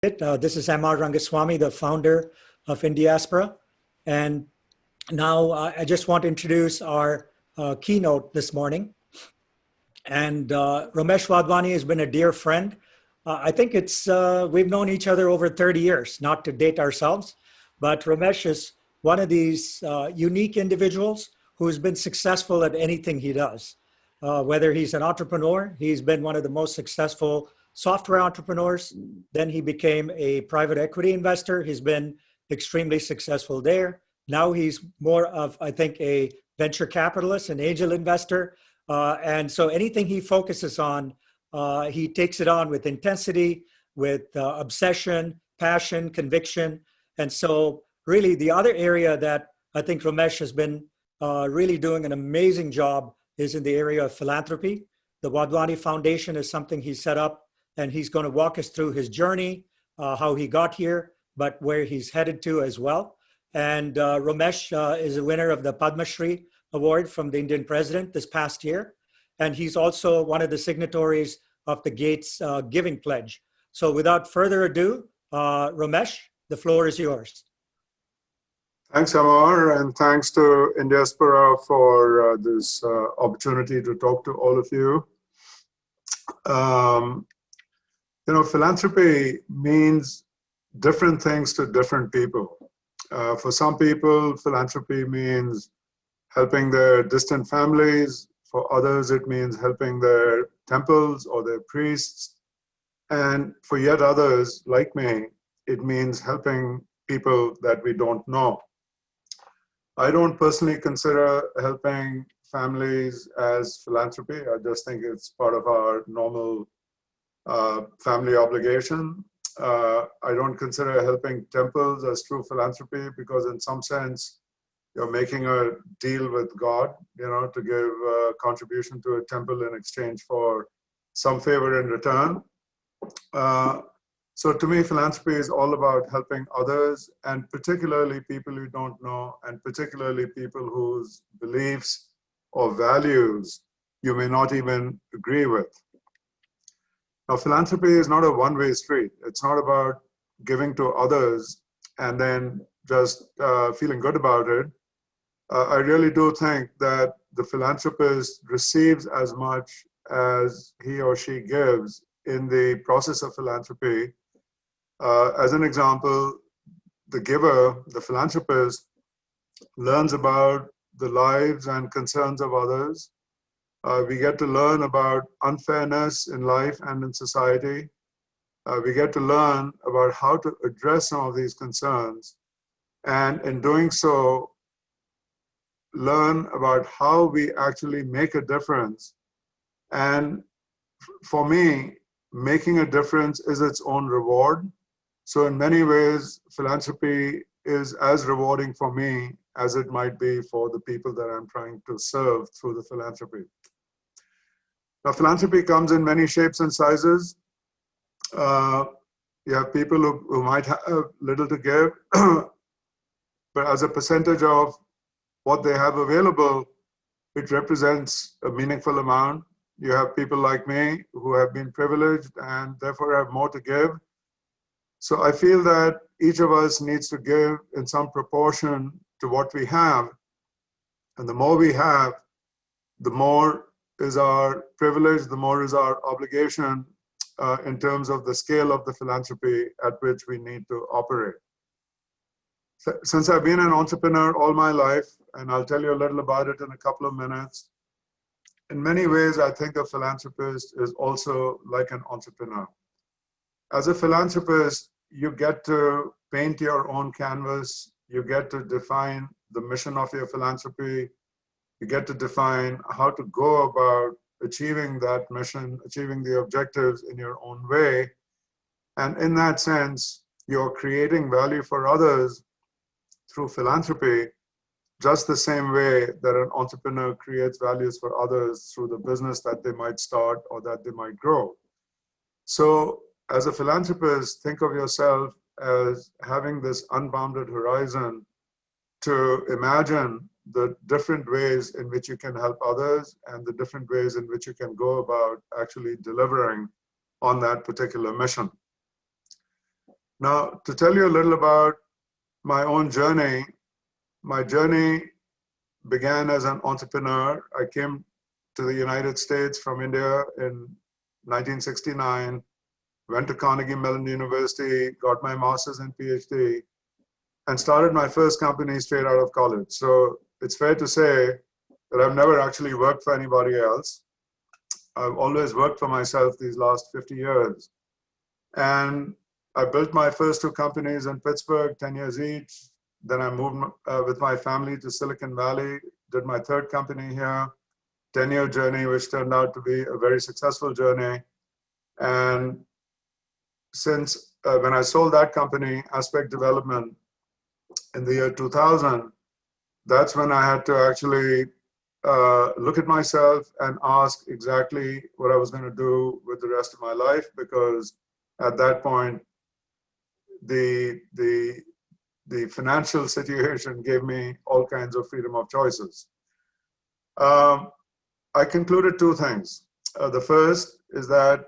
This is M.R. Rangaswamy, the founder of Indiaspora. And now I just want to introduce our keynote this morning. And Romesh Wadhwani has been a dear friend. I think we've known each other over 30 years, not to date ourselves, but Romesh is one of these unique individuals who has been successful at anything he does. Whether he's an entrepreneur, he's been one of the most successful software entrepreneurs. Then he became a private equity investor. He's been extremely successful there. Now he's more of, I think, a venture capitalist, an angel investor. And so anything he focuses on, he takes it on with intensity, with obsession, passion, conviction. And so really the other area that I think Romesh has been really doing an amazing job is in the area of philanthropy. The Wadhwani Foundation is something he set up, and he's going to walk us through his journey, how he got here, but where he's headed to as well. And Romesh is a winner of the Padma Shri Award from the Indian President this past year. And he's also one of the signatories of the Gates Giving Pledge. So without further ado, Romesh, the floor is yours. Thanks, Amar, and thanks to Indiaspora for this opportunity to talk to all of you. Philanthropy means different things to different people. For some people, philanthropy means helping their distant families. For others, it means helping their temples or their priests. And for yet others, like me, it means helping people that we don't know. I don't personally consider helping families as philanthropy. I just think it's part of our normal family obligation. I don't consider helping temples as true philanthropy because in some sense, you're making a deal with God, to give a contribution to a temple in exchange for some favor in return. So to me, philanthropy is all about helping others, and particularly people you don't know, and particularly people whose beliefs or values you may not even agree with. Now, philanthropy is not a one-way street. It's not about giving to others and then just feeling good about it. I really do think that the philanthropist receives as much as he or she gives in the process of philanthropy. As an example, the giver, the philanthropist, learns about the lives and concerns of others. We get to learn about unfairness in life and in society. We get to learn about how to address some of these concerns. And in doing so, learn about how we actually make a difference. And for me, making a difference is its own reward. So in many ways, philanthropy is as rewarding for me as it might be for the people that I'm trying to serve through the philanthropy. Now, philanthropy comes in many shapes and sizes. You have people who might have little to give, but as a percentage of what they have available, it represents a meaningful amount. You have people like me who have been privileged and therefore have more to give. So I feel that each of us needs to give in some proportion to what we have. And the more we have, the more is our privilege, the more is our obligation in terms of the scale of the philanthropy at which we need to operate. Since I've been an entrepreneur all my life, and I'll tell you a little about it in a couple of minutes, in many ways, I think a philanthropist is also like an entrepreneur. As a philanthropist, you get to paint your own canvas. You get to define the mission of your philanthropy. You get to define how to go about achieving that mission, achieving the objectives in your own way. And in that sense, you're creating value for others through philanthropy, just the same way that an entrepreneur creates values for others through the business that they might start or that they might grow. So as a philanthropist, think of yourself as having this unbounded horizon to imagine the different ways in which you can help others and the different ways in which you can go about actually delivering on that particular mission. Now, to tell you a little about my own journey, my journey began as an entrepreneur. I came to the United States from India in 1969, went to Carnegie Mellon University, got my master's and PhD, and started my first company straight out of college. So it's fair to say that I've never actually worked for anybody else. I've always worked for myself these last 50 years. And I built my first two companies in Pittsburgh, 10 years each. Then I moved with my family to Silicon Valley, did my third company here, 10-year journey, which turned out to be a very successful journey. And since when I sold that company, Aspect Development, in the year 2000, that's when I had to actually look at myself and ask exactly what I was going to do with the rest of my life, because at that point, the financial situation gave me all kinds of freedom of choices. I concluded two things. The first is that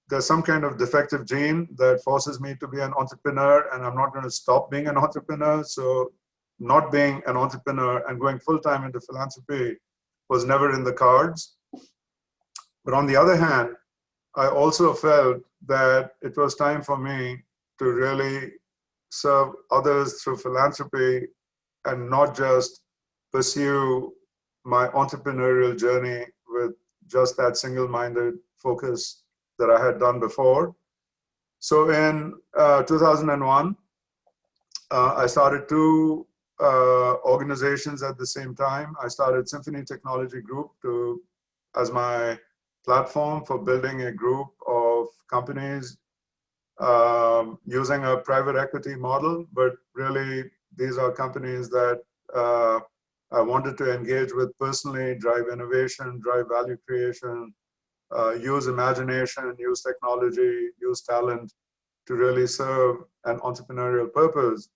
there's some kind of defective gene that forces me to be an entrepreneur, and I'm not going to stop being an entrepreneur. So not being an entrepreneur and going full-time into philanthropy was never in the cards. But on the other hand, I also felt that it was time for me to really serve others through philanthropy and not just pursue my entrepreneurial journey with just that single-minded focus that I had done before. So in 2001, I started two organizations at the same time. I started Symphony Technology Group as my platform for building a group of companies using a private equity model, but really these are companies that I wanted to engage with personally, drive innovation, drive value creation, use imagination, use technology, use talent to really serve an entrepreneurial purpose.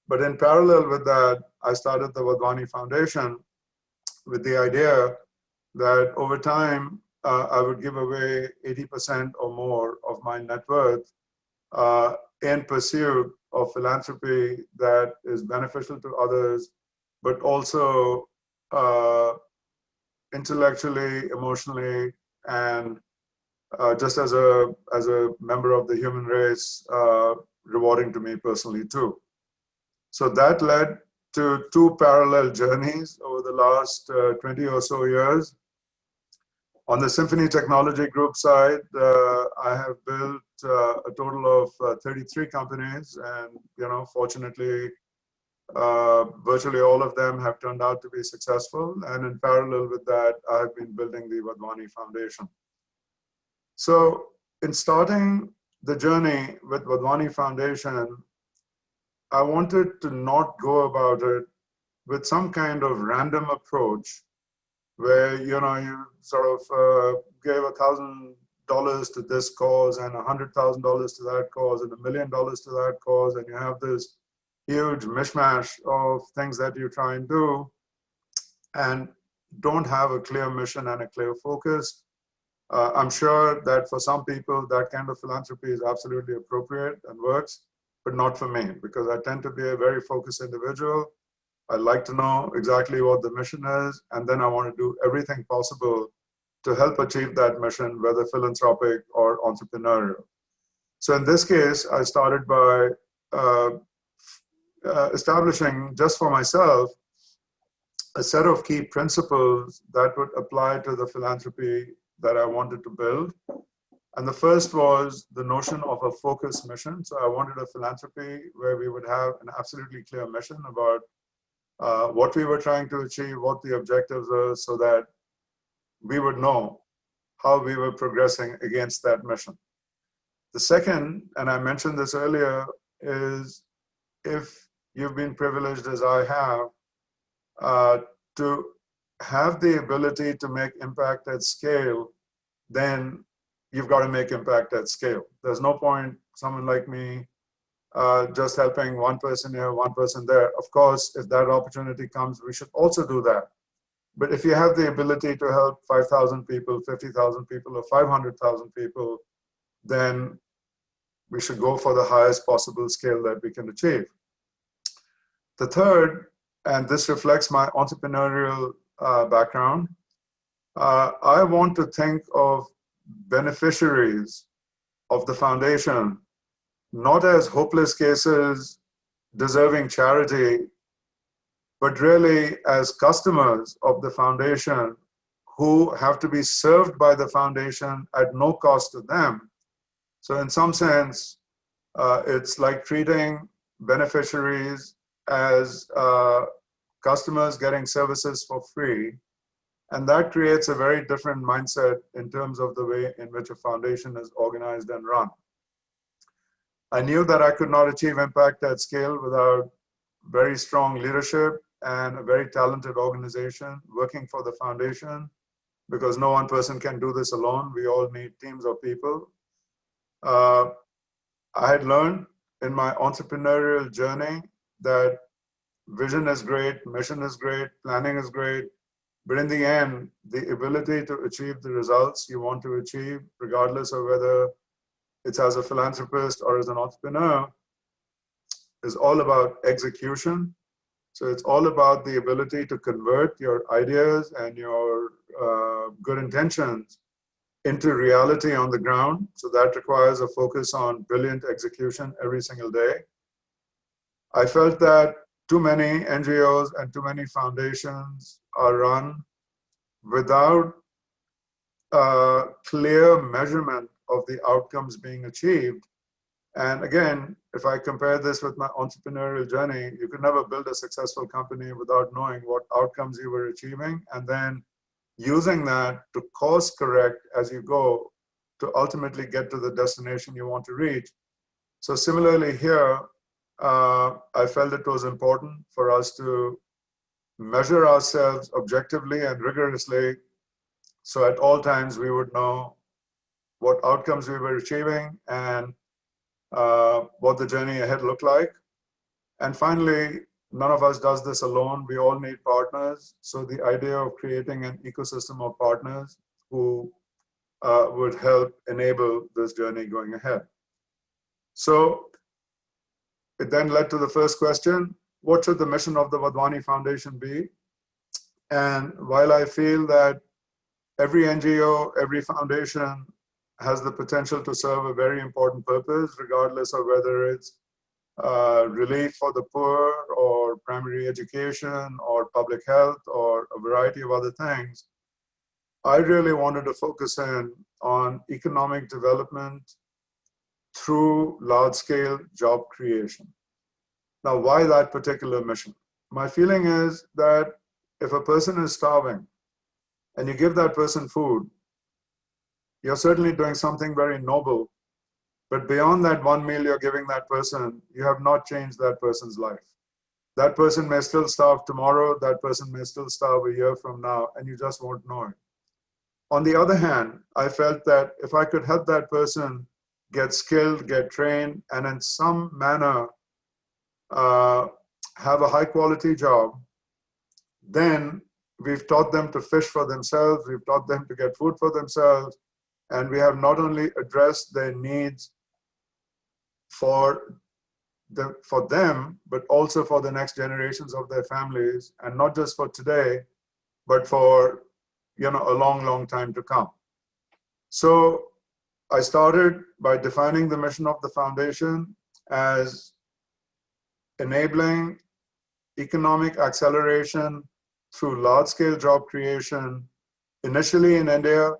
But in parallel with that, I started the Wadhwani Foundation with the idea that over time, I would give away 80% or more of my net worth in pursuit of philanthropy that is beneficial to others, but also intellectually, emotionally, and just as a member of the human race, rewarding to me personally too. So that led to two parallel journeys over the last 20 or so years. On the Symphony Technology Group side, I have built a total of 33 companies, and fortunately, virtually all of them have turned out to be successful. And in parallel with that, I have been building the Wadhwani Foundation. So in starting the journey with Wadhwani Foundation, I wanted to not go about it with some kind of random approach where, you sort of gave $1,000 to this cause and $100,000 to that cause and $1 million to that cause, and you have this huge mishmash of things that you try and do and don't have a clear mission and a clear focus. I'm sure that for some people, that kind of philanthropy is absolutely appropriate and works, but not for me, because I tend to be a very focused individual. I like to know exactly what the mission is, and then I want to do everything possible to help achieve that mission, whether philanthropic or entrepreneurial. So in this case, I started by establishing just for myself a set of key principles that would apply to the philanthropy that I wanted to build. And the first was the notion of a focused mission. So I wanted a philanthropy where we would have an absolutely clear mission about what we were trying to achieve, what the objectives were, so that we would know how we were progressing against that mission. The second, and I mentioned this earlier, is if you've been privileged as I have to have the ability to make impact at scale, then you've got to make impact at scale. There's no point someone like me just helping one person here, one person there. Of course, if that opportunity comes, we should also do that. But if you have the ability to help 5,000 people, 50,000 people, or 500,000 people, then we should go for the highest possible scale that we can achieve. The third, and this reflects my entrepreneurial background, I want to think of beneficiaries of the foundation not as hopeless cases deserving charity, but really as customers of the foundation who have to be served by the foundation at no cost to them. So in some sense, it's like treating beneficiaries as customers getting services for free. And that creates a very different mindset in terms of the way in which a foundation is organized and run. I knew that I could not achieve impact at scale without very strong leadership and a very talented organization working for the foundation, because no one person can do this alone. We all need teams of people. I had learned in my entrepreneurial journey that vision is great, mission is great, planning is great, but in the end, the ability to achieve the results you want to achieve, regardless of whether it's as a philanthropist or as an entrepreneur, is all about execution. So it's all about the ability to convert your ideas and your good intentions into reality on the ground. So that requires a focus on brilliant execution every single day. I felt that too many NGOs and too many foundations are run without clear measurement of the outcomes being achieved. And again, if I compare this with my entrepreneurial journey, you could never build a successful company without knowing what outcomes you were achieving and then using that to course correct as you go to ultimately get to the destination you want to reach. So similarly here, I felt it was important for us to measure ourselves objectively and rigorously, so at all times we would know what outcomes we were achieving and what the journey ahead looked like. And finally, none of us does this alone. We all need partners. So the idea of creating an ecosystem of partners who would help enable this journey going ahead. So it then led to the first question: what should the mission of the Wadhwani Foundation be? And while I feel that every NGO, every foundation has the potential to serve a very important purpose, regardless of whether it's relief for the poor or primary education or public health or a variety of other things, I really wanted to focus in on economic development through large-scale job creation. Now, why that particular mission? My feeling is that if a person is starving and you give that person food, you're certainly doing something very noble, but beyond that one meal you're giving that person, you have not changed that person's life. That person may still starve tomorrow, that person may still starve a year from now, and you just won't know it. On the other hand, I felt that if I could help that person get skilled, get trained, and in some manner have a high quality job, then we've taught them to fish for themselves, we've taught them to get food for themselves, and we have not only addressed their needs for them, but also for the next generations of their families, and not just for today, but for a long, long time to come. So I started by defining the mission of the foundation as enabling economic acceleration through large-scale job creation, initially in India,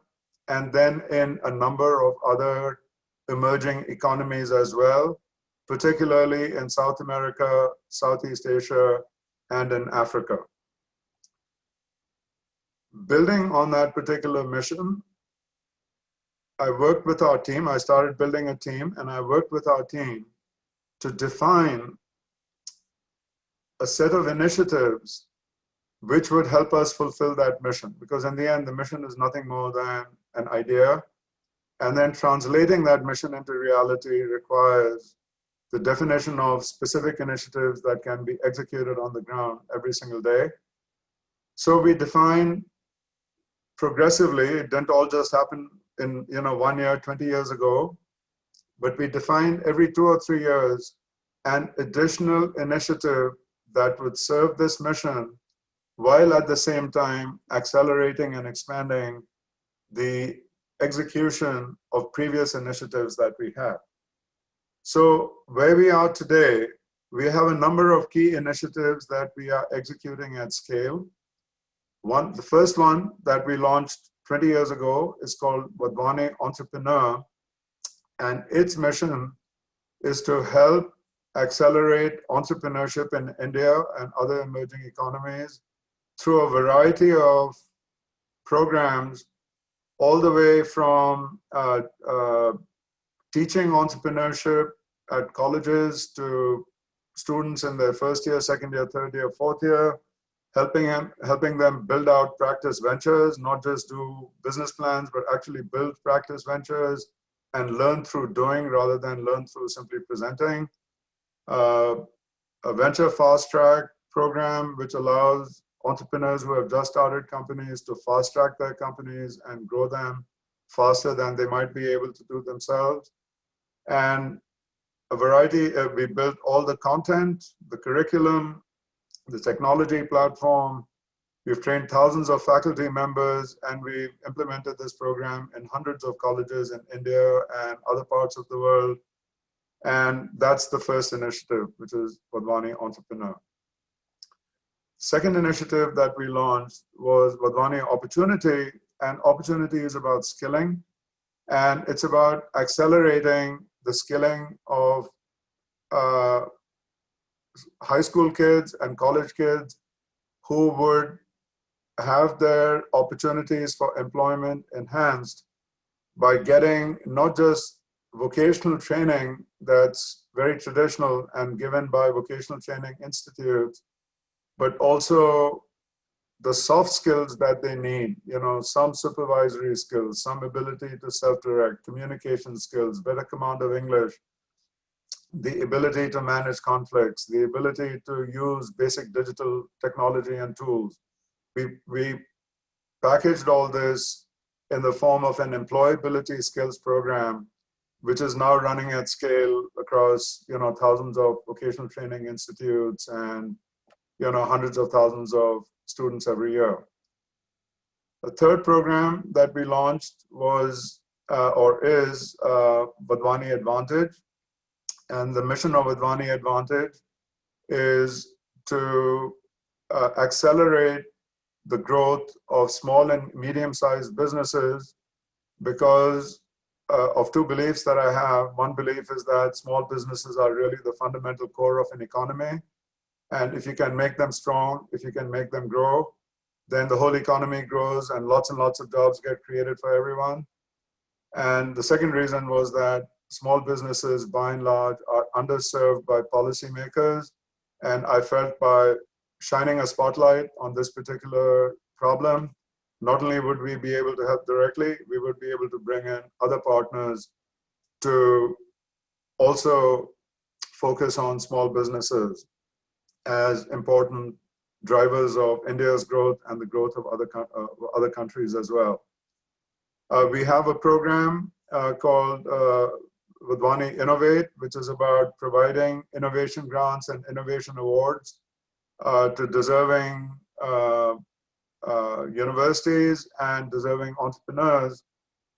and then in a number of other emerging economies as well, particularly in South America, Southeast Asia, and in Africa. Building on that particular mission, I worked with our team. I started building a team, and I worked with our team to define a set of initiatives which would help us fulfill that mission. Because in the end, the mission is nothing more than an idea. And then translating that mission into reality requires the definition of specific initiatives that can be executed on the ground every single day. So we defined progressively, it didn't all just happen in 1 year, 20 years ago. but we defined every 2 or 3 years an additional initiative that would serve this mission while at the same time accelerating and expanding the execution of previous initiatives that we had. So where we are today, we have a number of key initiatives that we are executing at scale. The first one that we launched 20 years ago is called Wadhwani Entrepreneur, and its mission is to help accelerate entrepreneurship in India and other emerging economies through a variety of programs, all the way from teaching entrepreneurship at colleges to students in their first year, second year, third year, fourth year, helping them build out practice ventures, not just do business plans, but actually build practice ventures and learn through doing rather than learn through simply presenting. A venture fast track program, which allows entrepreneurs who have just started companies to fast track their companies and grow them faster than they might be able to do themselves. And a variety, we built all the content, the curriculum, the technology platform. We've trained thousands of faculty members, and we've implemented this program in hundreds of colleges in India and other parts of the world. And that's the first initiative, which is Wadhwani Entrepreneur. Second initiative that we launched was Wadhwani Opportunity, and opportunity is about skilling, and it's about accelerating the skilling of high school kids and college kids who would have their opportunities for employment enhanced by getting not just vocational training that's very traditional and given by vocational training institutes, but also the soft skills that they need, some supervisory skills, some ability to self-direct, communication skills, better command of English, the ability to manage conflicts, the ability to use basic digital technology and tools. We packaged all this in the form of an employability skills program, which is now running at scale across thousands of vocational training institutes and hundreds of thousands of students every year. The third program that we launched was is Vadhani Advantage. And the mission of Vadhani Advantage is to accelerate the growth of small and medium-sized businesses because of two beliefs that I have. One belief is that small businesses are really the fundamental core of an economy. And if you can make them strong, if you can make them grow, then the whole economy grows and lots of jobs get created for everyone. And the second reason was that small businesses, by and large, are underserved by policymakers. And I felt by shining a spotlight on this particular problem, not only would we be able to help directly, we would be able to bring in other partners to also focus on small businesses as important drivers of India's growth and the growth of other countries as well. We have a program called Vadhani Innovate, which is about providing innovation grants and innovation awards to deserving universities and deserving entrepreneurs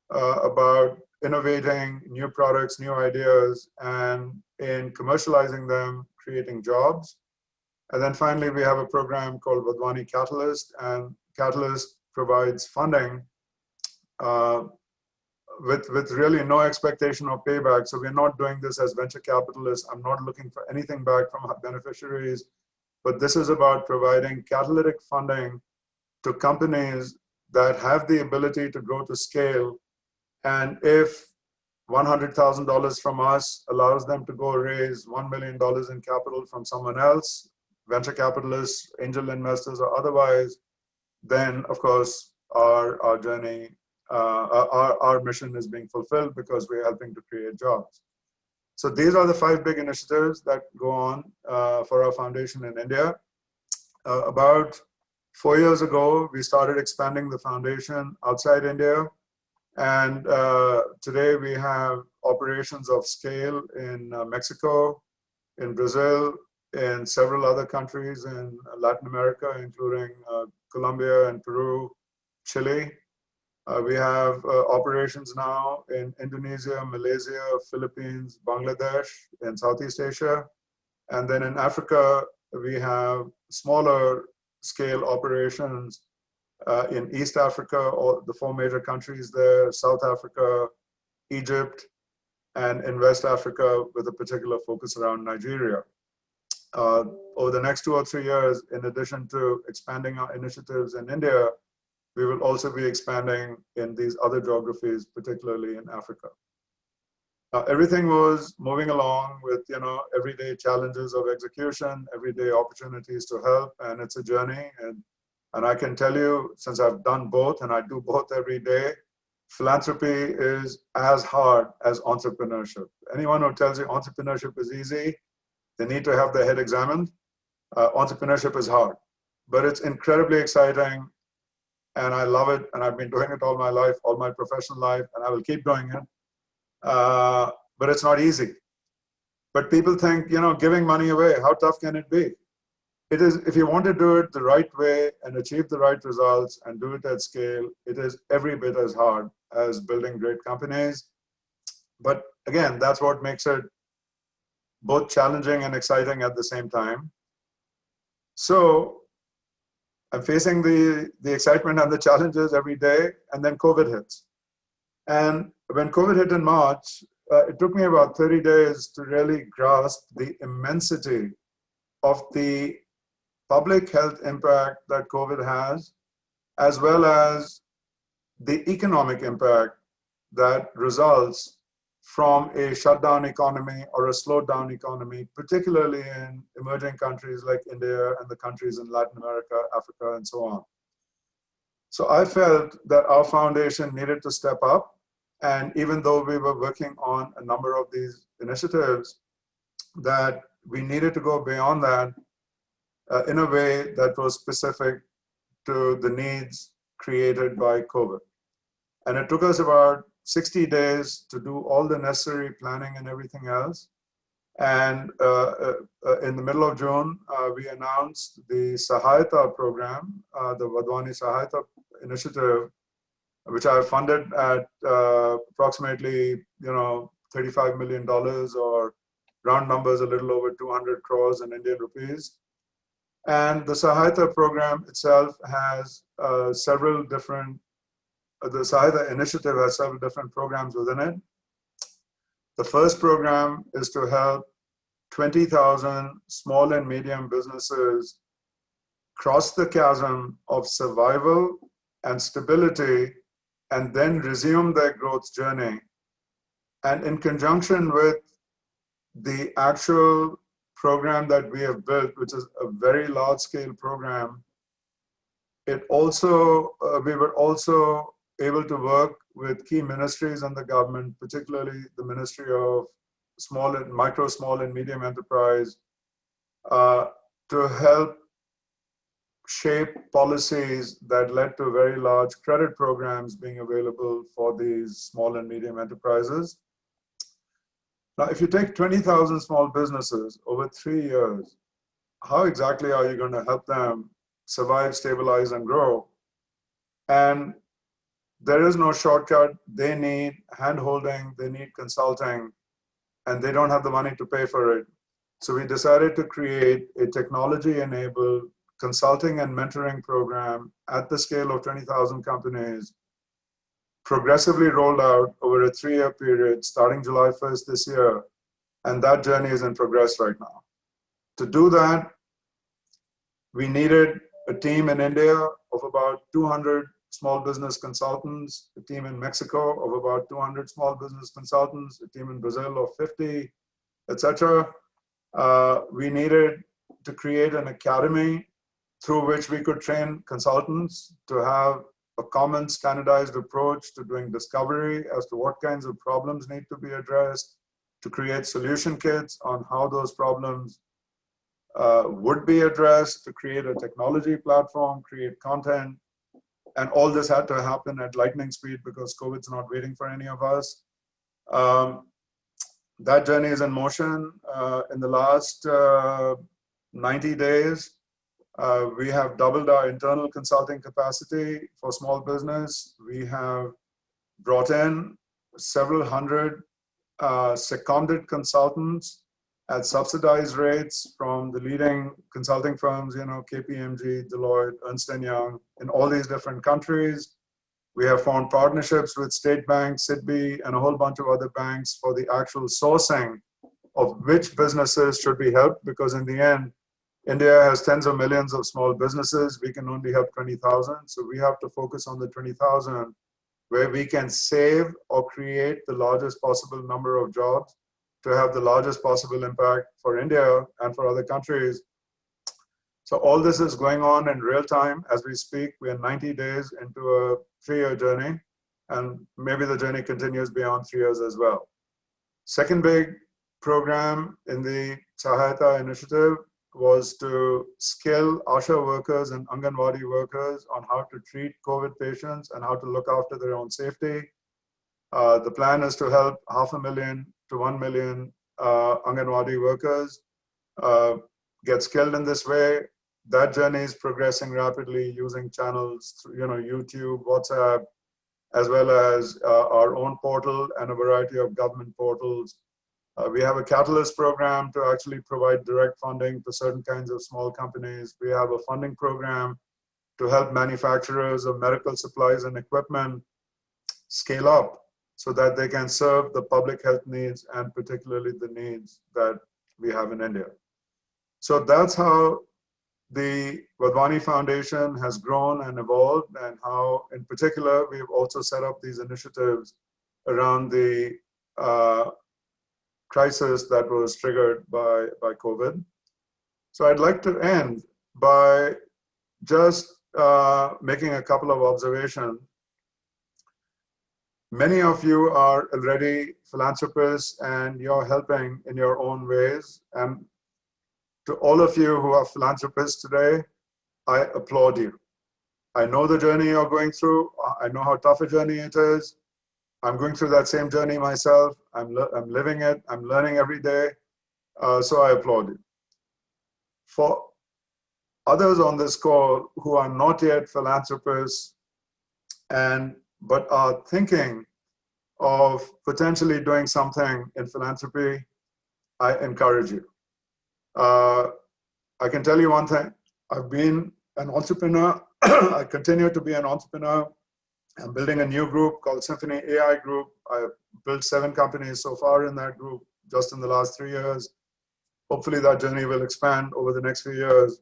about innovating new products, new ideas, and in commercializing them, creating jobs. And then finally, we have a program called Vadhani Catalyst, and Catalyst provides funding with really no expectation of payback. So we're not doing this as venture capitalists. I'm not looking for anything back from our beneficiaries, but this is about providing catalytic funding to companies that have the ability to grow to scale. And if $100,000 from us allows them to go raise $1 million in capital from someone else, venture capitalists, angel investors, or otherwise, then of course our journey, our mission is being fulfilled because we're helping to create jobs. So these are the 5 big initiatives that go on for our foundation in India. About 4 years ago, we started expanding the foundation outside India. And today we have operations of scale in Mexico, in Brazil, in several other countries in Latin America, including Colombia and Peru, Chile. We have operations now in Indonesia, Malaysia, Philippines, Bangladesh, in Southeast Asia. And then in Africa, we have smaller scale operations in East Africa, or the 4 major countries there, South Africa, Egypt, and in West Africa with a particular focus around Nigeria. Over the next 2 or 3 years, in addition to expanding our initiatives in India, we will also be expanding in these other geographies, particularly in Africa. Everything was moving along with, everyday challenges of execution, everyday opportunities to help, and it's a journey. And I can tell you, since I've done both, and I do both every day, philanthropy is as hard as entrepreneurship. Anyone who tells you entrepreneurship is easy, they need to have their head examined. Entrepreneurship is hard, but it's incredibly exciting, and I love it, and I've been doing it all my life, all my professional life, and I will keep doing it. But it's not easy. But people think, giving money away, how tough can it be? It is, if you want to do it the right way and achieve the right results and do it at scale, it is every bit as hard as building great companies. But again, that's what makes it both challenging and exciting at the same time. So I'm facing the excitement and the challenges every day, and then COVID hits. And when COVID hit in March, it took me about 30 days to really grasp the immensity of the public health impact that COVID has, as well as the economic impact that results from a shutdown economy or a slowed down economy, particularly in emerging countries like India and the countries in Latin America, Africa, and so on. So I felt that our foundation needed to step up. And even though we were working on a number of these initiatives, that we needed to go beyond that in a way that was specific to the needs created by COVID. And it took us about 60 days to do all the necessary planning and everything else. And in the middle of June, we announced the Sahayata program, the Wadhwani Sahayata initiative, which I funded at approximately, $35 million, or round numbers, a little over 200 crores in Indian rupees. And the Sahayata program itself has several different, the Sahayata initiative has several different programs within it. The first program is to help 20,000 small and medium businesses cross the chasm of survival and stability and then resume their growth journey. And in conjunction with the actual program that we have built, which is a very large-scale program, it also we were also able to work with key ministries in the government, particularly the Ministry of Small and Medium Enterprise, to help shape policies that led to very large credit programs being available for these small and medium enterprises. Now, if you take 20,000 small businesses over 3 years, how exactly are you going to help them survive, stabilize, and grow? And there is no shortcut. They need hand-holding, they need consulting, and they don't have the money to pay for it. So we decided to create a technology-enabled consulting and mentoring program at the scale of 20,000 companies, progressively rolled out over a 3-year period, starting July 1st this year. And that journey is in progress right now. To do that, we needed a team in India of about 200 small business consultants, a team in Mexico of about 200 small business consultants, a team in Brazil of 50, etc. We needed to create an academy through which we could train consultants to have a common standardized approach to doing discovery as to what kinds of problems need to be addressed, to create solution kits on how those problems would be addressed, to create a technology platform, create content. And all this had to happen at lightning speed because COVID's not waiting for any of us. that journey is in motion. In the last 90 days, we have doubled our internal consulting capacity for small business. We have brought in several hundred seconded consultants at subsidized rates from the leading consulting firms, KPMG, Deloitte, Ernst & Young, in all these different countries. We have formed partnerships with State Bank, SIDBI, and a whole bunch of other banks for the actual sourcing of which businesses should be helped, because in the end, India has tens of millions of small businesses. We can only help 20,000. So we have to focus on the 20,000 where we can save or create the largest possible number of jobs to have the largest possible impact for India and for other countries. So all this is going on in real time as we speak. We are 90 days into a 3-year journey, and maybe the journey continues beyond 3 years as well. Second big program in the Sahayata initiative was to skill ASHA workers and Anganwadi workers on how to treat COVID patients and how to look after their own safety. The plan is to help 500,000 to 1 million Anganwadi workers get skilled in this way. That journey is progressing rapidly using channels, YouTube, WhatsApp, as well as our own portal and a variety of government portals. We have a catalyst program to actually provide direct funding to certain kinds of small companies. We have a funding program to help manufacturers of medical supplies and equipment scale up so that they can serve the public health needs and particularly the needs that we have in India. So that's how the Wadhwani Foundation has grown and evolved, and how in particular we've also set up these initiatives around the crisis that was triggered by COVID. So I'd like to end by just making a couple of observations. Many of you are already philanthropists and you're helping in your own ways. And to all of you who are philanthropists today, I applaud you. I know the journey you're going through. I know how tough a journey it is. I'm going through that same journey myself. I'm living it. I'm learning every day. So I applaud you. For others on this call who are not yet philanthropists but are thinking of potentially doing something in philanthropy, I encourage you. I can tell you one thing. I've been an entrepreneur. I continue to be an entrepreneur. I'm building a new group called Symphony AI Group. I've built 7 companies so far in that group just in the last 3 years. Hopefully that journey will expand over the next few years.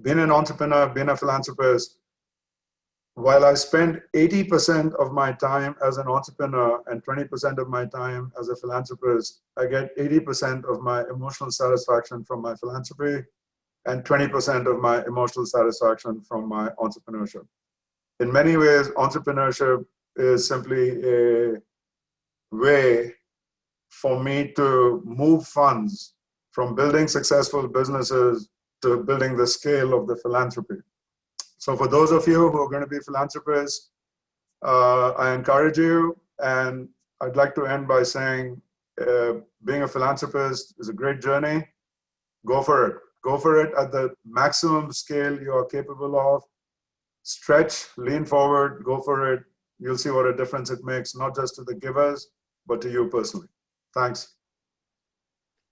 Being an entrepreneur, being a philanthropist, while I spend 80% of my time as an entrepreneur and 20% of my time as a philanthropist, I get 80% of my emotional satisfaction from my philanthropy and 20% of my emotional satisfaction from my entrepreneurship. In many ways, entrepreneurship is simply a way for me to move funds from building successful businesses to building the scale of the philanthropy. So for those of you who are going to be philanthropists, I encourage you, and I'd like to end by saying being a philanthropist is a great journey. Go for it. Go for it at the maximum scale you are capable of. Stretch, lean forward, go for it. You'll see what a difference it makes, not just to the givers, but to you personally. Thanks.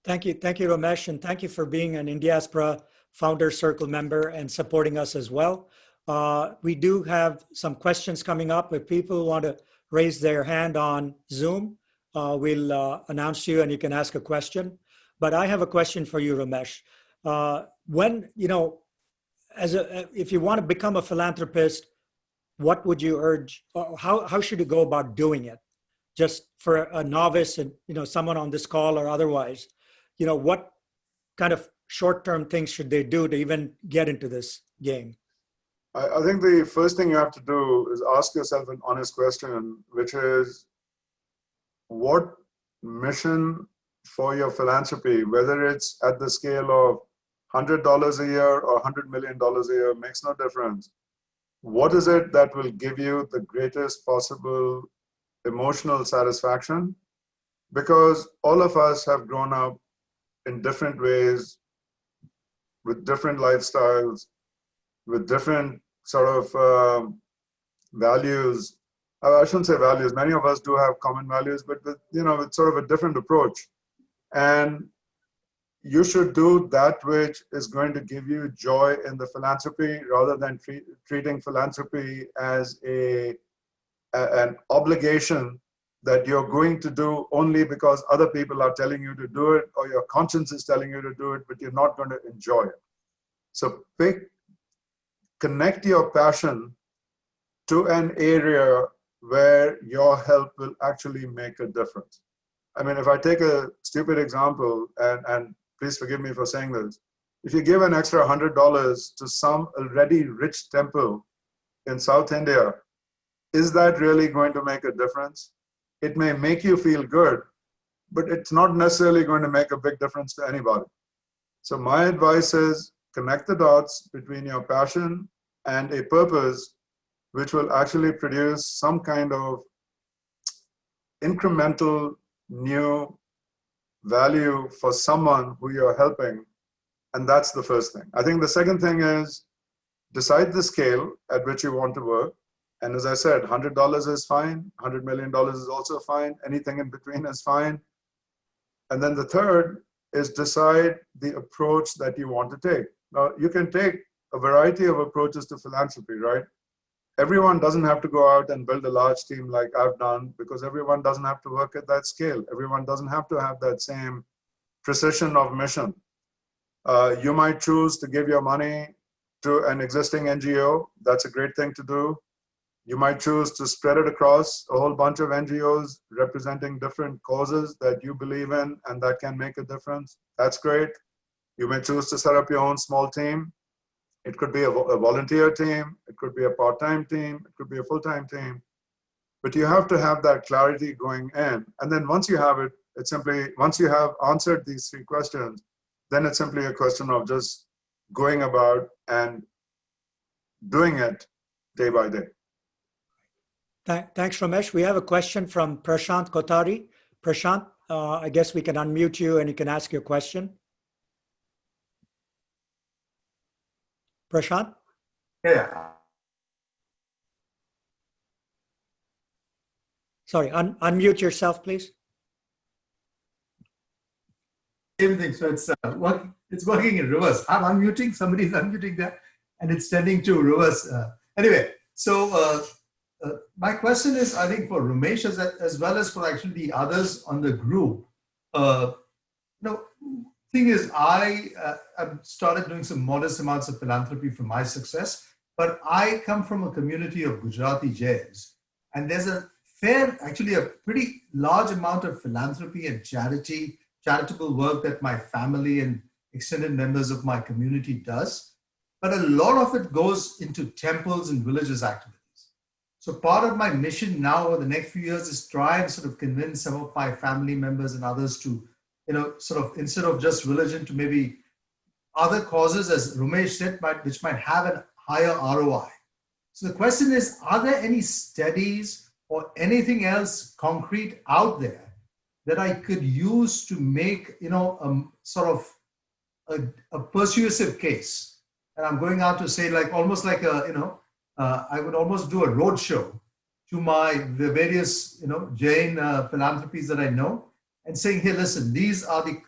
Thank you, Romesh, and thank you for being an Indiaspora Founder Circle member and supporting us as well. We do have some questions coming up. If people want to raise their hand on Zoom, we'll announce you and you can ask a question. But I have a question for you, Romesh. If you want to become a philanthropist, what would you urge? Or how should you go about doing it? Just for a novice and someone on this call or otherwise, what kind of short-term things should they do to even get into this game? I think the first thing you have to do is ask yourself an honest question, which is, what mission for your philanthropy, whether it's at the scale of $100 a year or $100 million a year, makes no difference. What is it that will give you the greatest possible emotional satisfaction? because all of us have grown up in different ways, with different lifestyles, with different sort of values. I shouldn't say values. Many of us do have common values, but with, it's sort of a different approach. And you should do that which is going to give you joy in the philanthropy, rather than treating philanthropy as an obligation that you're going to do only because other people are telling you to do it, or your conscience is telling you to do it, but you're not going to enjoy it. So connect your passion to an area where your help will actually make a difference. I mean, if I take a stupid example, and please forgive me for saying this, if you give an extra $100 to some already rich temple in South India, is that really going to make a difference? It may make you feel good, but it's not necessarily going to make a big difference to anybody. So my advice is connect the dots between your passion and a purpose which will actually produce some kind of incremental new value for someone who you're helping. And that's the first thing. I think the second thing is decide the scale at which you want to work. And as I said, $100 is fine. $100 million is also fine. Anything in between is fine. And then the third is decide the approach that you want to take. Now, you can take a variety of approaches to philanthropy, right? Everyone doesn't have to go out and build a large team like I've done, because everyone doesn't have to work at that scale. Everyone doesn't have to have that same precision of mission. You might choose to give your money to an existing NGO. That's a great thing to do. You might choose to spread it across a whole bunch of NGOs representing different causes that you believe in and that can make a difference. That's great. You may choose to set up your own small team. It could be a volunteer team. It could be a part-time team. It could be a full-time team. But you have to have that clarity going in. And then once you have it, it's simply, once you have answered these three questions, then it's simply a question of just going about and doing it day by day. Thanks, Romesh. We have a question from Prashant Kotari. Prashant, I guess we can unmute you and you can ask your question. Prashant? Yeah. Sorry, unmute yourself, please. Same thing. So it's working in reverse. I'm unmuting, somebody's unmuting that, and it's tending to reverse. Anyway, so my question is, I think for Romesh as well as for actually the others on the group, thing is, I've started doing some modest amounts of philanthropy for my success, but I come from a community of Gujarati Jains, and there's actually a pretty large amount of philanthropy and charitable work that my family and extended members of my community does, but a lot of it goes into temples and religious activities. So part of my mission now over the next few years is try and sort of convince some of my family members and others to, sort of instead of just religion, to maybe other causes, as Romesh said, which might have a higher ROI. So the question is, are there any studies or anything else concrete out there that I could use to make, sort of a persuasive case? And I'm going out to say, like, almost like I would almost do a roadshow to the various, Jain philanthropies that I know, and saying, hey, listen, these are the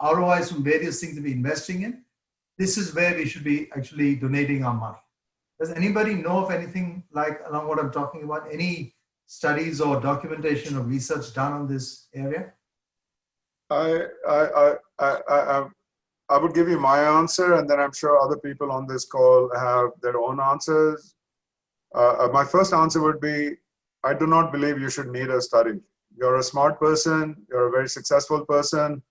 ROIs from various things to be investing in. This is where we should be actually donating our money. Does anybody know of anything like along what I'm talking about? Any studies or documentation or research done on this area? I would give you my answer, and then I'm sure other people on this call have their own answers. My first answer would be, I do not believe you should need a study. You're a smart person, you're a very successful person.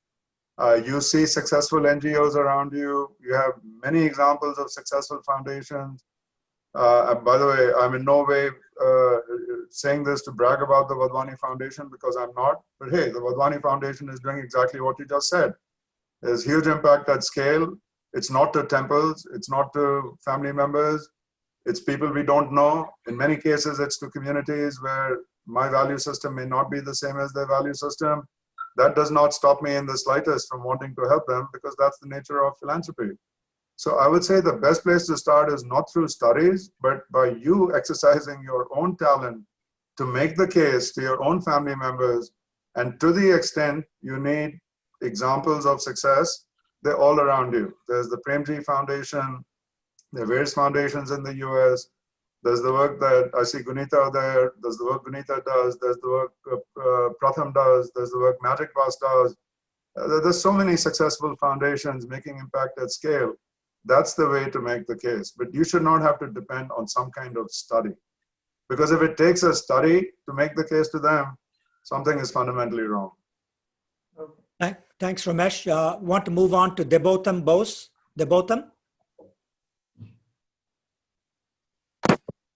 You see successful NGOs around you. You have many examples of successful foundations. By the way, I'm in no way saying this to brag about the Wadhwani Foundation, because I'm not. But hey, the Wadhwani Foundation is doing exactly what you just said. There's huge impact at scale. It's not to temples. It's not to family members. It's people we don't know. In many cases, it's to communities where my value system may not be the same as their value system. That does not stop me in the slightest from wanting to help them, because that's the nature of philanthropy. So I would say the best place to start is not through studies, but by you exercising your own talent to make the case to your own family members. And to the extent you need examples of success, they're all around you. There's the Premji Foundation, there are various foundations in the US. There's the work that I see Gunita there, there's the work Gunita does, there's the work Pratham does, there's the work Magic Boss does. There's so many successful foundations making impact at scale. That's the way to make the case. But you should not have to depend on some kind of study. Because if it takes a study to make the case to them, something is fundamentally wrong. Thanks, Romesh. Want to move on to Debotam Bose. Debotam?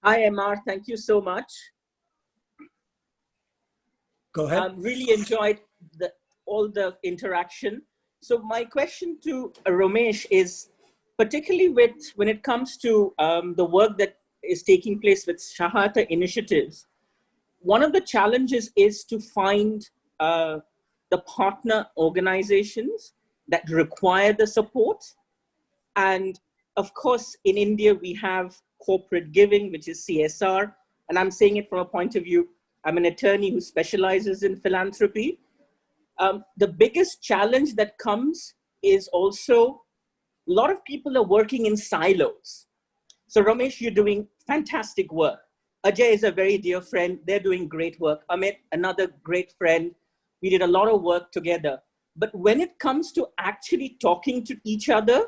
Hi, MR. Thank you so much. Go ahead. Really enjoyed all the interaction. So my question to Romesh is, particularly when it comes to the work that is taking place with Shahata initiatives, one of the challenges is to find the partner organizations that require the support. And of course, in India, we have corporate giving, which is CSR. And I'm saying it from a point of view, I'm an attorney who specializes in philanthropy. The biggest challenge that comes is also a lot of people are working in silos. So Romesh, you're doing fantastic work. Ajay is a very dear friend. They're doing great work. Amit, another great friend. We did a lot of work together. But when it comes to actually talking to each other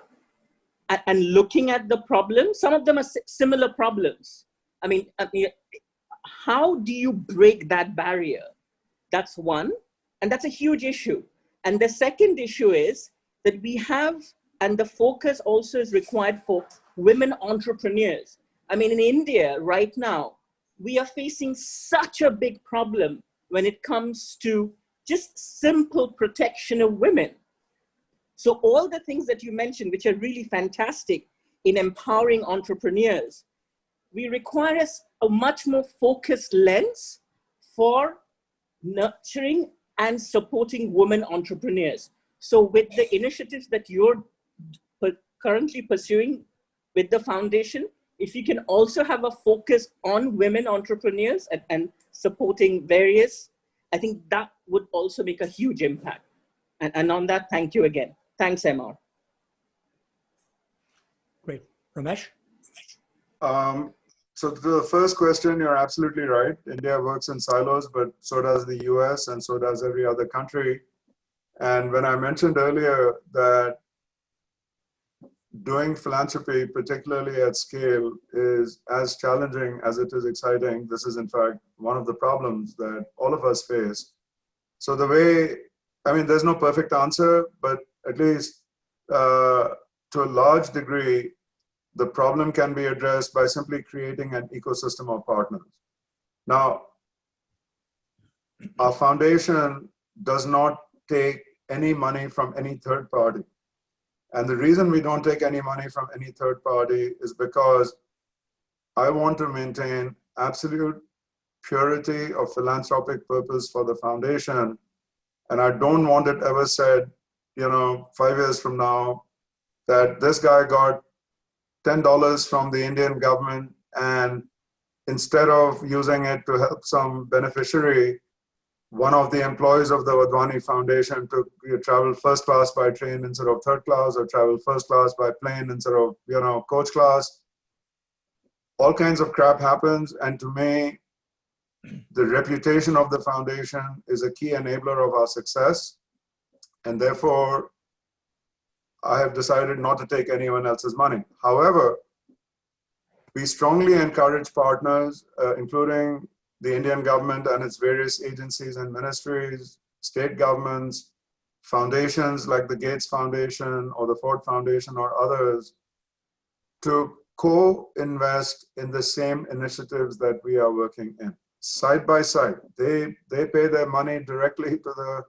and looking at the problems, some of them are similar problems. I mean, how do you break that barrier? That's one. And that's a huge issue. And the second issue is that we have, and the focus also is required for women entrepreneurs. I mean, in India right now, we are facing such a big problem when it comes to just simple protection of women. So all the things that you mentioned, which are really fantastic in empowering entrepreneurs, we require a much more focused lens for nurturing and supporting women entrepreneurs. So with the initiatives that you're currently pursuing with the foundation, if you can also have a focus on women entrepreneurs and supporting various, I think that would also make a huge impact. And on that, thank you again. Thanks, MR. Great. Romesh? So to the first question, you're absolutely right. India works in silos, but so does the US and so does every other country. And when I mentioned earlier that doing philanthropy, particularly at scale, is as challenging as it is exciting, this is in fact one of the problems that all of us face. So the way, I mean, there's no perfect answer, but at least to a large degree, the problem can be addressed by simply creating an ecosystem of partners. Now, our foundation does not take any money from any third party. And the reason we don't take any money from any third party is because I want to maintain absolute purity of philanthropic purpose for the foundation. And I don't want it ever said, 5 years from now, that this guy got $10 from the Indian government, and instead of using it to help some beneficiary, one of the employees of the Wadhwani Foundation took travel first class by train instead of third class, or travel first class by plane instead of coach class. All kinds of crap happens, and to me, the reputation of the foundation is a key enabler of our success, and therefore I have decided not to take anyone else's money. However, we strongly encourage partners, including the Indian government and its various agencies and ministries, state governments, foundations like the Gates Foundation or the Ford Foundation or others, to co-invest in the same initiatives that we are working in, side by side. They pay their money directly to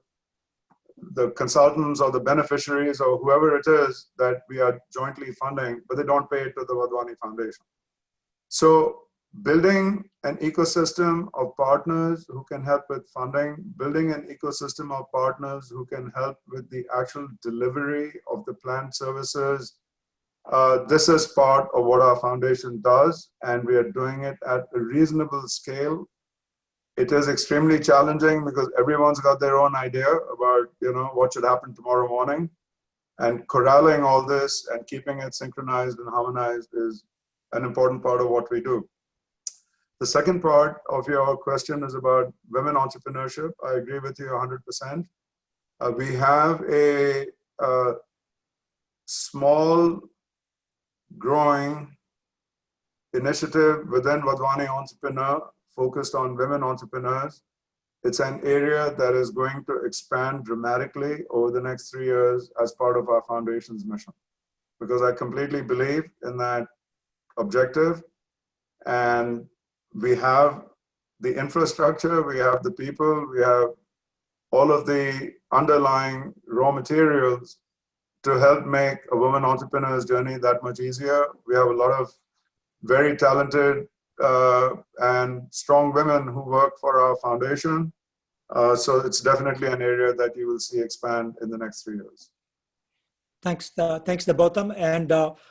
the consultants or the beneficiaries or whoever it is that we are jointly funding, but they don't pay it to the Wadhwani Foundation. So building an ecosystem of partners who can help with funding, building an ecosystem of partners who can help with the actual delivery of the planned services. This is part of what our foundation does, and we are doing it at a reasonable scale. It is extremely challenging because everyone's got their own idea about, what should happen tomorrow morning. And corralling all this and keeping it synchronized and harmonized is an important part of what we do. The second part of your question is about women entrepreneurship. I agree with you 100%. We have a small, growing initiative within Wadhwani Entrepreneur focused on women entrepreneurs. It's an area that is going to expand dramatically over the next 3 years as part of our foundation's mission, because I completely believe in that objective. And we have the infrastructure, we have the people, we have all of the underlying raw materials to help make a woman entrepreneur's journey that much easier. We have a lot of very talented and strong women who work for our foundation. So it's definitely an area that you will see expand in the next 3 years. Thanks to both of them. And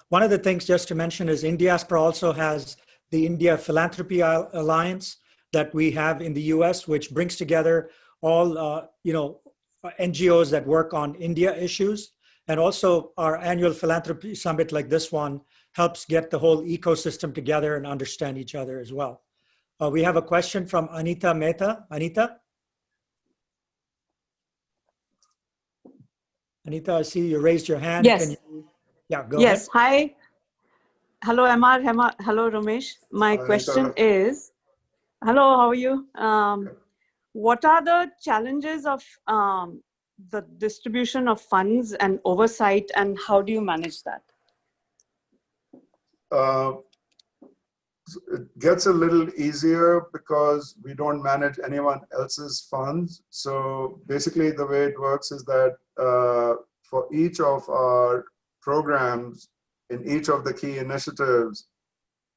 one of the things just to mention is Indiaspora also has the India Philanthropy Alliance that we have in the US, which brings together all NGOs that work on India issues. And also our annual philanthropy summit like this one helps get the whole ecosystem together and understand each other as well. We have a question from Anita Mehta. Anita, I see you raised your hand. Yes. Go ahead. Yes. Hi. Hello, Amar. Hello, Romesh. My question is, hello, how are you? What are the challenges of the distribution of funds and oversight, and how do you manage that? It gets a little easier because we don't manage anyone else's funds. So basically the way it works is that for each of our programs in each of the key initiatives,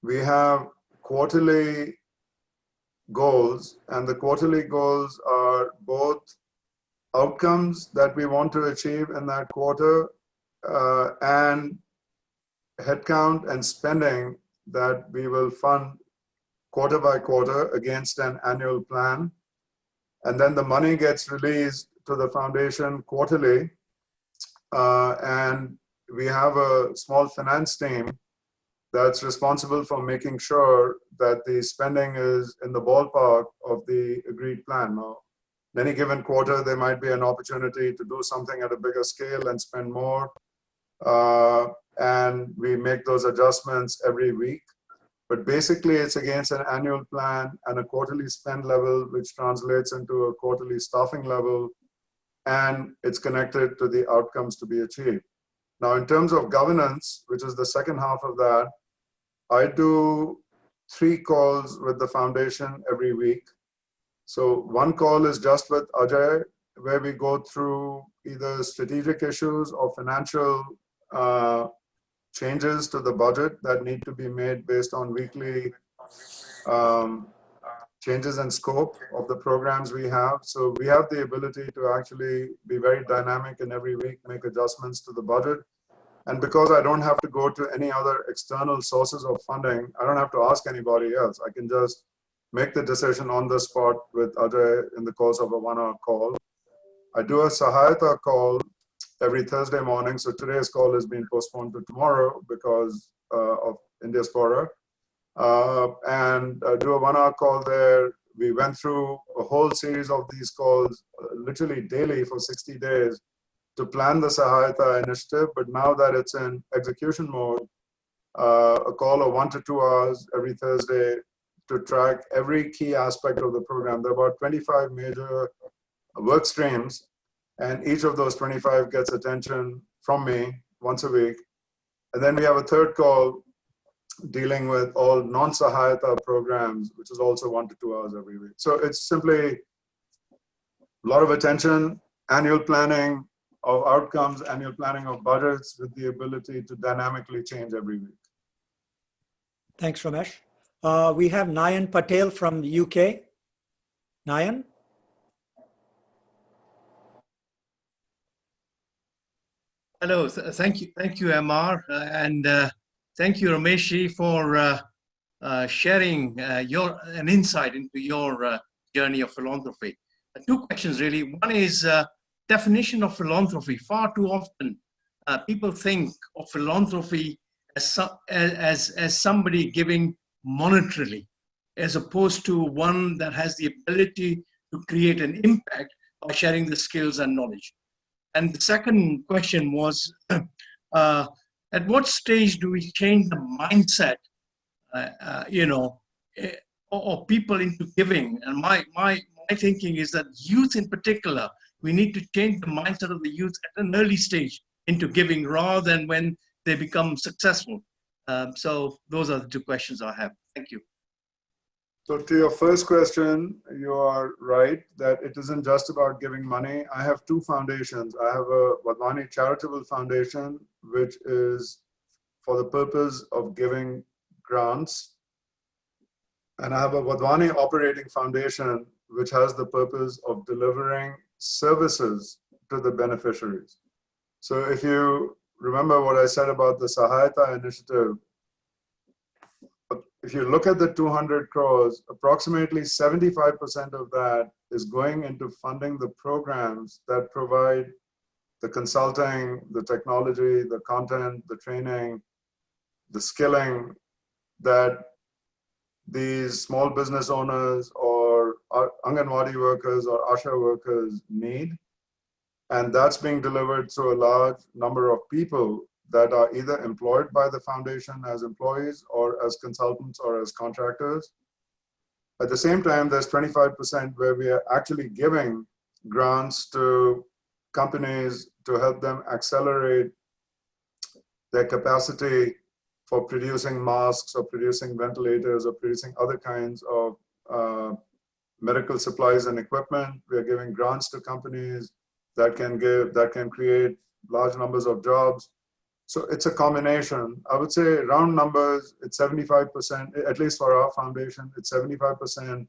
we have quarterly goals, and the quarterly goals are both outcomes that we want to achieve in that quarter and headcount and spending that we will fund quarter by quarter against an annual plan. And then the money gets released to the foundation quarterly. And we have a small finance team that's responsible for making sure that the spending is in the ballpark of the agreed plan. Now, in any given quarter, there might be an opportunity to do something at a bigger scale and spend more. And we make those adjustments every week. But basically, it's against an annual plan and a quarterly spend level, which translates into a quarterly staffing level, and it's connected to the outcomes to be achieved. Now, in terms of governance, which is the second half of that, I do 3 calls with the foundation every week. So one call is just with Ajay, where we go through either strategic issues or financial changes to the budget that need to be made based on weekly changes in scope of the programs we have. So we have the ability to actually be very dynamic and every week make adjustments to the budget. And because I don't have to go to any other external sources of funding, I don't have to ask anybody else. I can just make the decision on the spot with Ajay in the course of a 1-hour call. I do a Sahayata call every Thursday morning. So today's call has been postponed to tomorrow because of Indiaspora. And do a 1-hour call there. We went through a whole series of these calls literally daily for 60 days to plan the Sahayata initiative. But now that it's in execution mode, a call of 1 to 2 hours every Thursday to track every key aspect of the program. There are about 25 major work streams, and each of those 25 gets attention from me once a week. And then we have a third call dealing with all non-Sahayata programs, which is also 1 to 2 hours every week. So it's simply a lot of attention, annual planning of outcomes, annual planning of budgets with the ability to dynamically change every week. Thanks, Romesh. we have Nayan Patel from the UK. Nayan? Hello, thank you, Amar, and thank you, Romesh, for sharing an insight into your journey of philanthropy. Two questions, really. One is definition of philanthropy. Far too often, people think of philanthropy as somebody giving monetarily, as opposed to one that has the ability to create an impact by sharing the skills and knowledge. And the second question was, at what stage do we change the mindset, of people into giving? And my thinking is that youth in particular, we need to change the mindset of the youth at an early stage into giving rather than when they become successful. So those are the two questions I have. Thank you. So to your first question, you are right that it isn't just about giving money. I have two foundations. I have a Wadhwani Charitable Foundation, which is for the purpose of giving grants. And I have a Wadhwani Operating Foundation, which has the purpose of delivering services to the beneficiaries. So if you remember what I said about the Sahayata initiative, if you look at the 200 crores, approximately 75% of that is going into funding the programs that provide the consulting, the technology, the content, the training, the skilling that these small business owners or Anganwadi workers or ASHA workers need. And that's being delivered through a large number of people that are either employed by the foundation as employees or as consultants or as contractors. At the same time, there's 25% where we are actually giving grants to companies to help them accelerate their capacity for producing masks or producing ventilators or producing other kinds of medical supplies and equipment. We are giving grants to companies that can create large numbers of jobs. So it's a combination. I would say round numbers, it's 75%, at least for our foundation, it's 75%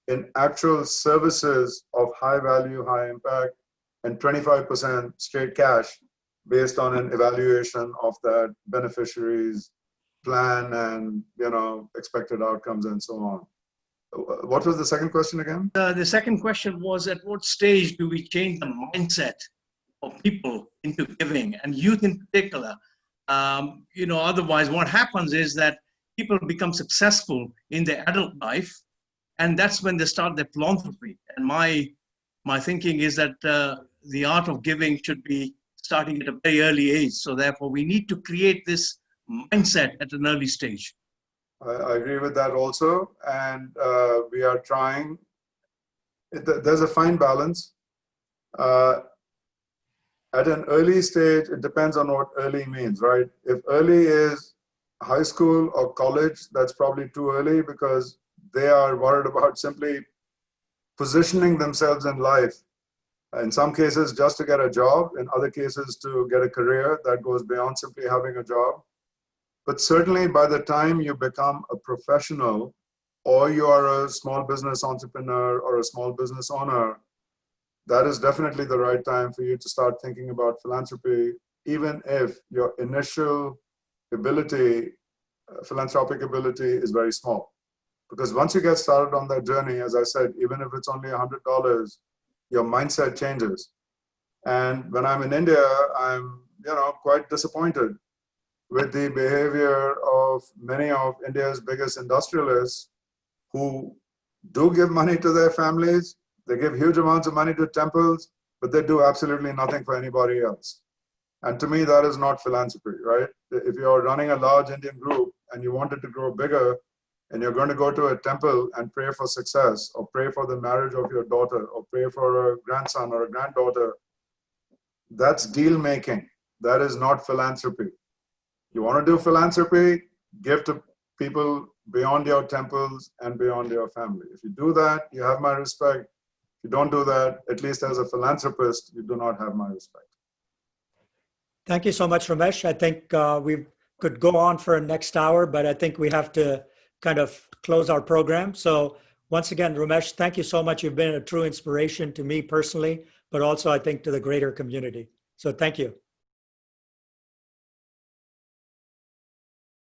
in actual services of high value, high impact, and 25% straight cash based on an evaluation of that beneficiary's plan and expected outcomes and so on. What was the second question again? The second question was, at what stage do we change the mindset of people into giving, and youth in particular? Otherwise what happens is that people become successful in their adult life, and that's when they start their philanthropy. And my thinking is that the art of giving should be starting at a very early age. So therefore we need to create this mindset at an early stage. I agree with that also. And we are trying, there's a fine balance. At an early stage, it depends on what early means, right? If early is high school or college, that's probably too early because they are worried about simply positioning themselves in life. In some cases, just to get a job. In other cases, to get a career that goes beyond simply having a job. But certainly by the time you become a professional or you are a small business entrepreneur or a small business owner, that is definitely the right time for you to start thinking about philanthropy, even if your initial ability, philanthropic ability, is very small. Because once you get started on that journey, as I said, even if it's only $100, your mindset changes. And when I'm in India, I'm quite disappointed with the behavior of many of India's biggest industrialists who do give money to their families. They give huge amounts of money to temples, but they do absolutely nothing for anybody else. And to me, that is not philanthropy, right? If you're running a large Indian group and you want it to grow bigger, and you're going to go to a temple and pray for success, or pray for the marriage of your daughter, or pray for a grandson or a granddaughter, that's deal making. That is not philanthropy. You want to do philanthropy, give to people beyond your temples and beyond your family. If you do that, you have my respect. If you don't do that, at least as a philanthropist, you do not have my respect. Thank you so much, Romesh. I think we could go on for a next hour, but I think we have to kind of close our program. So once again, Romesh, thank you so much. You've been a true inspiration to me personally, but also I think to the greater community. So thank you.